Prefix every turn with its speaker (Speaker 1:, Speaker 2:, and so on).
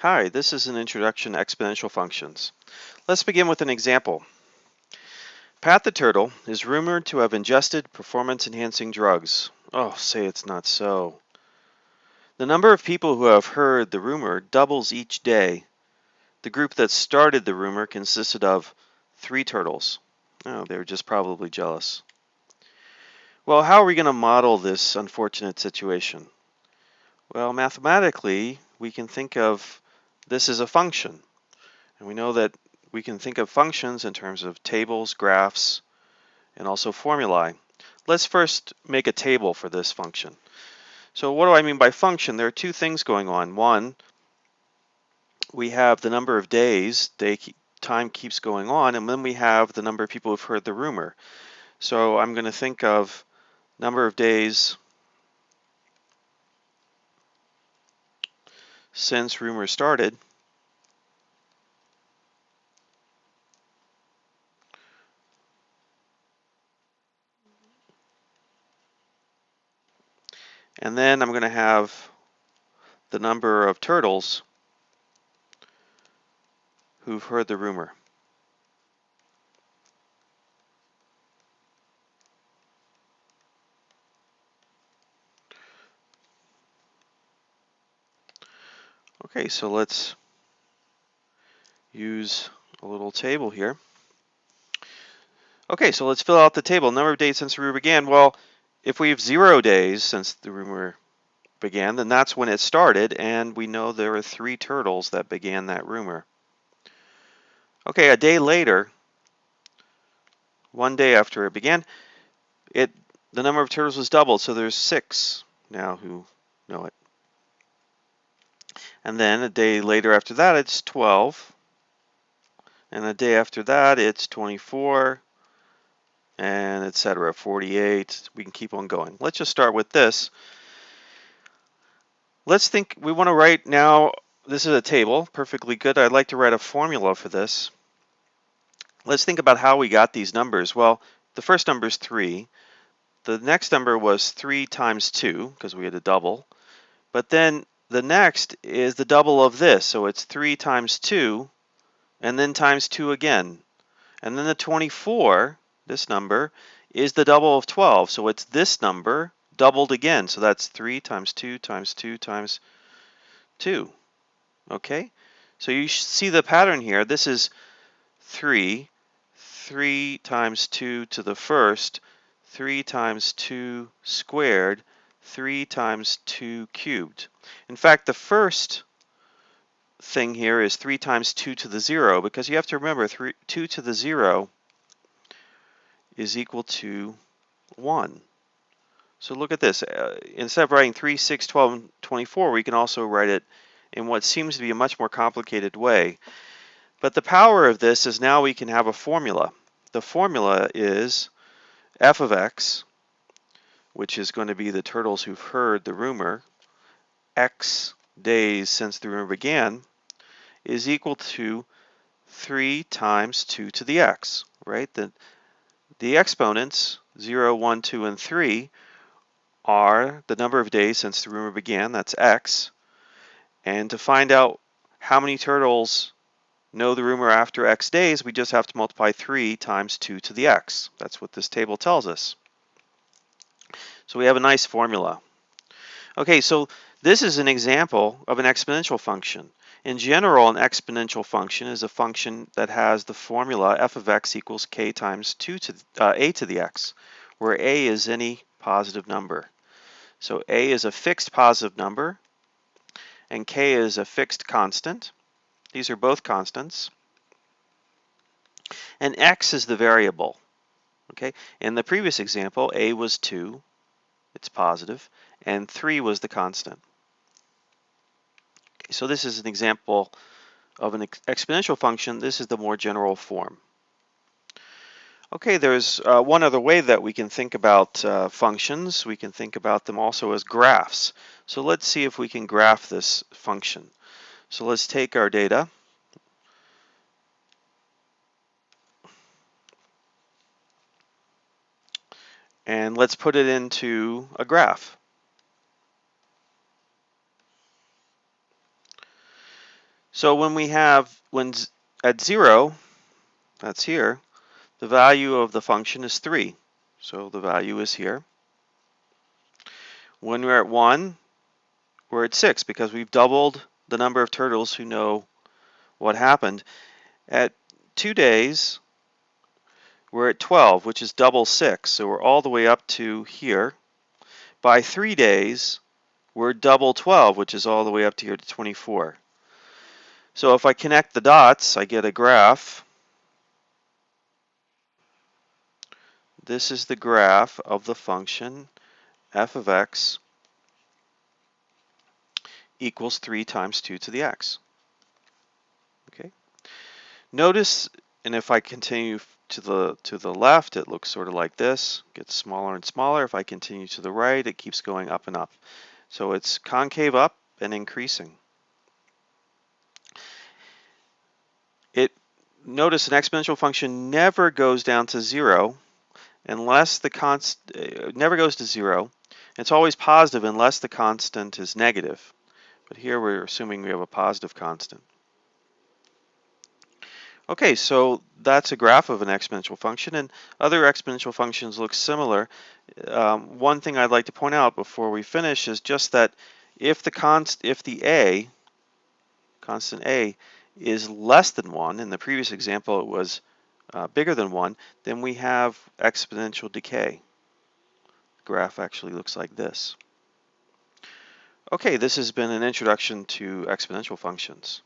Speaker 1: Hi, this is an introduction to exponential functions. Let's begin with an example. Pat the turtle is rumored to have ingested performance-enhancing drugs. Oh, say it's not so. The number of people who have heard the rumor doubles each day. The group that started the rumor consisted of 3 turtles. Oh, they were just probably jealous. Well, how are we going to model this unfortunate situation? Well, mathematically, we can think of this as a function. And we know that we can think of functions in terms of tables, graphs, and also formulae. Let's first make a table for this function. So what do I mean by function? There are two things going on. One, we have the number of days, time keeps going on, and then we have the number of people who've heard the rumor. So I'm going to think of number of days since rumor started. And then I'm going to have the number of turtles who've heard the rumor. Okay, so let's use a little table here. Okay, so let's fill out the table. Number of days since the rumor began. Well, if we have 0 days since the rumor began, then that's when it started, and we know there are 3 turtles that began that rumor. Okay, a day later, 1 day after it began, the number of turtles was doubled, so there's 6 now who know it. And then a day later after that, it's 12. And a day after that, it's 24, and etc. 48. We can keep on going. Let's just start with this. Let's think, we want to write now, this is a table, perfectly good. I'd like to write a formula for this. Let's think about how we got these numbers. Well, the first number is 3. The next number was 3 times 2, because we had a double. But then the next is the double of this, so it's 3 times 2, and then times 2 again. And then the 24, this number, is the double of 12, so it's this number doubled again. So that's 3 times 2 times 2 times 2. Okay? So you see the pattern here. This is 3 times 2 to the first, 3 times 2 squared, 3 times 2 cubed. In fact, the first thing here is 3 times 2 to the 0, because you have to remember 2 to the 0 is equal to 1. So look at this. Instead of writing 3, 6, 12, and 24, we can also write it in what seems to be a much more complicated way. But the power of this is now we can have a formula. The formula is f of x, which is going to be the turtles who've heard the rumor, x days since the rumor began, is equal to 3 times 2 to the x, right? The exponents, 0, 1, 2, and 3, are the number of days since the rumor began, that's x. And to find out how many turtles know the rumor after x days, we just have to multiply 3 times 2 to the x. That's what this table tells us. So we have a nice formula. Okay, so this is an example of an exponential function. In general, an exponential function is a function that has the formula f of x equals k times a to the x, where a is any positive number. So a is a fixed positive number, and k is a fixed constant. These are both constants. And x is the variable. Okay, in the previous example, a was 2, it's positive, and 3 was the constant. Okay, so this is an example of an exponential function. This is the more general form. Okay, there's one other way that we can think about functions. We can think about them also as graphs. So let's see if we can graph this function. So let's take our data. And let's put it into a graph. So when we have, at 0, that's here, the value of the function is 3. So the value is here. When we're at 1, we're at 6 because we've doubled the number of turtles who know what happened. At 2 days, we're at 12, which is double 6. So we're all the way up to here. By 3 days, we're double 12, which is all the way up to here to 24. So if I connect the dots, I get a graph. This is the graph of the function f of x equals 3 times 2 to the x. Okay. Notice, and if I continue to the left, it looks sort of like this, gets smaller and smaller. If I continue to the right, it keeps going up and up. So it's concave up and increasing. Notice an exponential function never goes down to 0 unless the constant never goes to 0. It's always positive unless the constant is negative. But here we're assuming we have a positive constant. Okay, so that's a graph of an exponential function, and other exponential functions look similar. One thing I'd like to point out before we finish is just that if the constant a, is less than 1, in the previous example it was bigger than 1, then we have exponential decay. The graph actually looks like this. Okay, this has been an introduction to exponential functions.